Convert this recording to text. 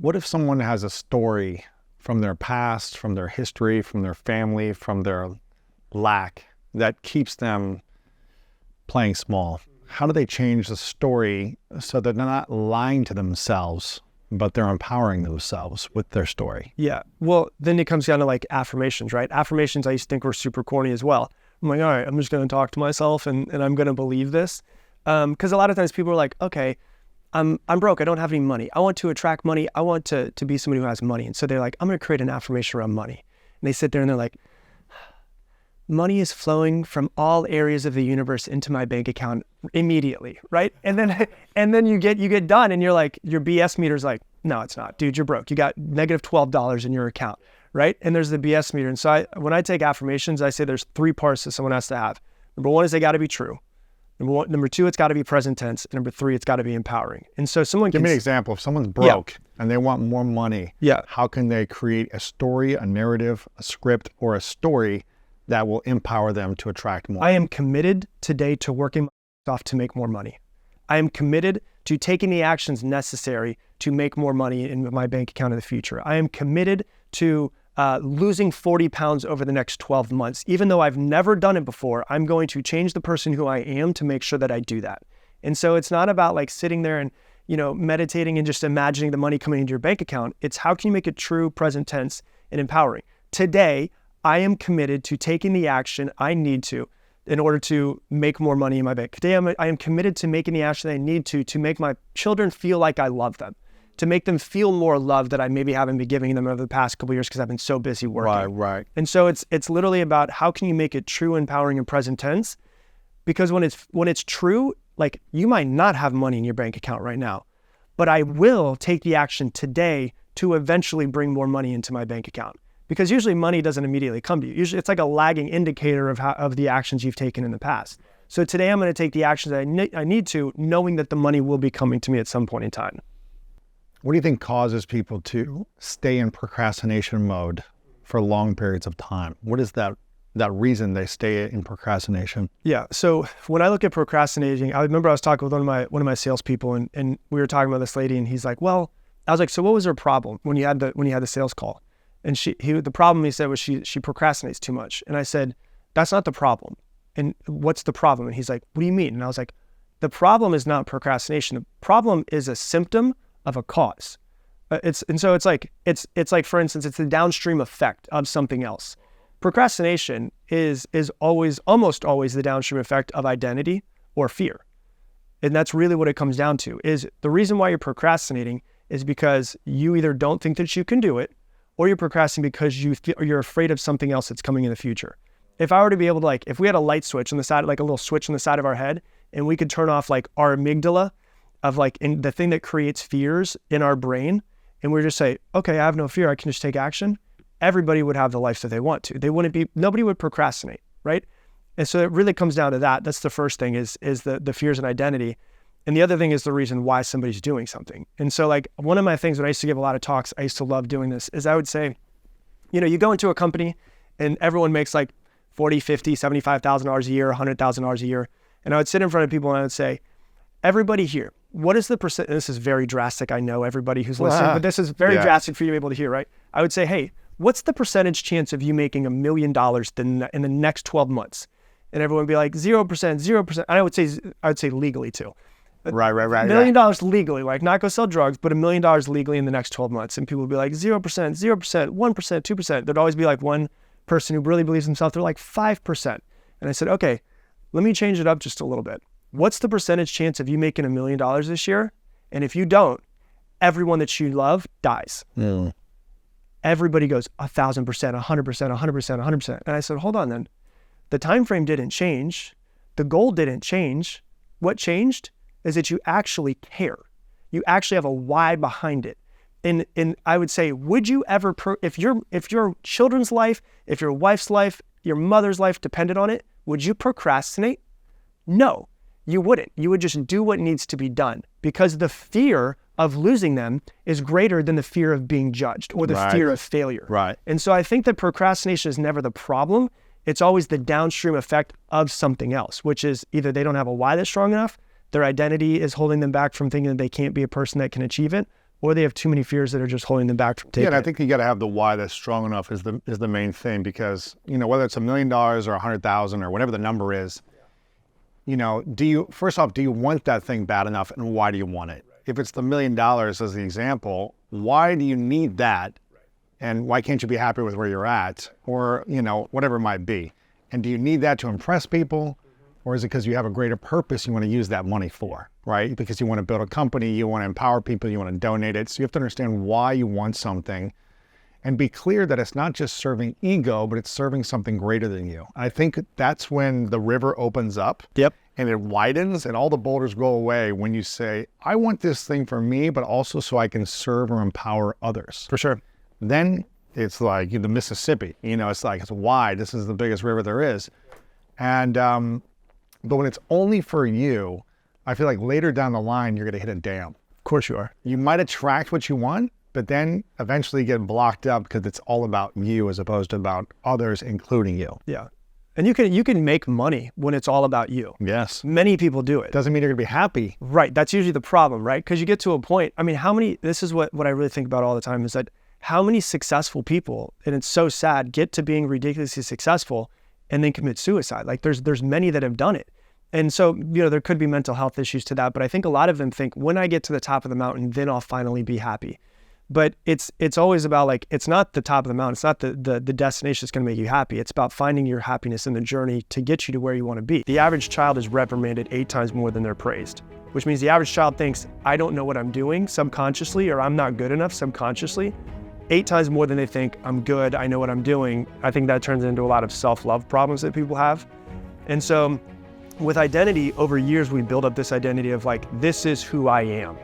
What if someone has a story from their past, from their history, from their family, from their lack that keeps them playing small? How do they change the story so that they're not lying to themselves, but they're empowering themselves with their story? Yeah. Well, then it comes down to like affirmations, right? Affirmations I used to think were super corny as well. I'm like, all right, I'm just going to talk to myself and I'm going to believe this. Because a lot of times people are like, okay, I'm broke. I don't have any money. I want to attract money. I want to be somebody who has money. And so they're like, I'm going to create an affirmation around money. And they sit there and they're like, money is flowing from all areas of the universe into my bank account immediately, right? And then you get done and you're like, your BS meter's like, no, it's not. Dude, you're broke. You got negative $12 in your account, right? And there's the BS meter. And so when I take affirmations, I say there's 3 parts that someone has to have. Number 1 is they got to be true. Number 2, it's got to be present tense. And number 3, it's got to be empowering. And so someone Give me an example. If someone's broke and they want more money, yeah, how can they create a story, a narrative, a script, or a story that will empower them to attract more? I am committed today to working my off to make more money. I am committed to taking the actions necessary to make more money in my bank account in the future. I am committed to losing 40 pounds over the next 12 months. Even though I've never done it before, I'm going to change the person who I am to make sure that I do that. And so it's not about like sitting there and, meditating and just imagining the money coming into your bank account. It's how can you make it true, present tense, and empowering. Today, I am committed to taking the action I need to in order to make more money in my bank. Today, I am committed to making the action I need to make my children feel like I love them, to make them feel more love that I maybe haven't been giving them over the past couple of years because I've been so busy working. Right. And so it's literally about how can you make it true, empowering, and present tense? Because when it's true, like you might not have money in your bank account right now, but I will take the action today to eventually bring more money into my bank account. Because usually money doesn't immediately come to you. Usually it's like a lagging indicator of the actions you've taken in the past. So today I'm going to take the actions I need to, knowing that the money will be coming to me at some point in time. What do you think causes people to stay in procrastination mode for long periods of time? What is that reason they stay in procrastination? Yeah. So when I look at procrastinating, I remember I was talking with one of my salespeople and we were talking about this lady and he's like, well, I was like, so what was her problem when you had the sales call? And the problem he said was she procrastinates too much. And I said, that's not the problem. And what's the problem? And he's like, what do you mean? And I was like, the problem is not procrastination. The problem is a symptom of a cause. It's like, for instance, it's the downstream effect of something else. Procrastination is almost always the downstream effect of identity or fear. And that's really what it comes down to, is the reason why you're procrastinating is because you either don't think that you can do it, or you're procrastinating because you're afraid of something else that's coming in the future. If I were to be able to, like, if we had a light switch on the side, like a little switch on the side of our head, and we could turn off like our amygdala of like in the thing that creates fears in our brain, and we just say, okay, I have no fear, I can just take action, everybody would have the life that they want to. Nobody would procrastinate, right? And so it really comes down to that. That's the first thing is the fears and identity. And the other thing is the reason why somebody's doing something. And so like one of my things when I used to give a lot of talks, I used to love doing this, is I would say, you go into a company and everyone makes like $40,000, $50,000, $75,000 a year, $100,000 a year. And I would sit in front of people and I would say, everybody here, what is the percent? This is very drastic. I know everybody who's listening, but this is very drastic for you to be able to hear, right? I would say, hey, what's the percentage chance of you making $1 million in the next 12 months? And everyone would be like 0%, 0%. And I would say legally too. Right. $1 million legally, like not go sell drugs, but $1 million legally in the next 12 months. And people would be like 0%, 0%, 1%, 2%. There'd always be like one person who really believes himself. They're like 5%. And I said, okay, let me change it up just a little bit. What's the percentage chance of you making $1 million this year? And if you don't, everyone that you love dies. Mm. Everybody goes 1,000%, 100%, 100%, 100%. And I said, hold on then. The time frame didn't change. The goal didn't change. What changed is that you actually care. You actually have a why behind it. And I would say, would you ever, if your children's life, if your wife's life, your mother's life depended on it, would you procrastinate? No, you wouldn't. You would just do what needs to be done because the fear of losing them is greater than the fear of being judged or the fear of failure. Right. And so I think that procrastination is never the problem. It's always the downstream effect of something else, which is either they don't have a why that's strong enough, their identity is holding them back from thinking that they can't be a person that can achieve it, or they have too many fears that are just holding them back from taking Yeah, and I it. think you got to have the why that's strong enough is the main thing, because whether it's $1 million or 100,000 or whatever the number is, first off, do you want that thing bad enough, and why do you want it? If it's the $1 million as the example, why do you need that? And why can't you be happy with where you're at, or whatever it might be? And do you need that to impress people, or is it because you have a greater purpose you want to use that money for, right? Because you want to build a company, you want to empower people, you want to donate it. So you have to understand why you want something, and be clear that it's not just serving ego, but it's serving something greater than you. I think that's when the river opens up. Yep. And it widens, and all the boulders go away when you say, I want this thing for me, but also so I can serve or empower others. For sure. Then it's like the Mississippi, it's wide. This is the biggest river there is. And, but when it's only for you, I feel like later down the line, you're going to hit a dam. Of course you are. You might attract what you want, but then eventually get blocked up because it's all about you as opposed to about others, including you. Yeah. And you can make money when it's all about you. Yes. Many people do it. Doesn't mean you're going to be happy. Right. That's usually the problem, right? Because you get to a point. I mean, this is what I really think about all the time is that how many successful people, and it's so sad, get to being ridiculously successful and then commit suicide. Like there's many that have done it. And so, there could be mental health issues to that, but I think a lot of them think when I get to the top of the mountain, then I'll finally be happy. But it's always about like, it's not the top of the mountain. It's not the destination that's going to make you happy. It's about finding your happiness in the journey to get you to where you want to be. The average child is reprimanded 8 times more than they're praised, which means the average child thinks, I don't know what I'm doing subconsciously, or I'm not good enough subconsciously. 8 times more than they think I'm good, I know what I'm doing. I think that turns into a lot of self-love problems that people have. And so with identity, over years, we build up this identity of like, this is who I am.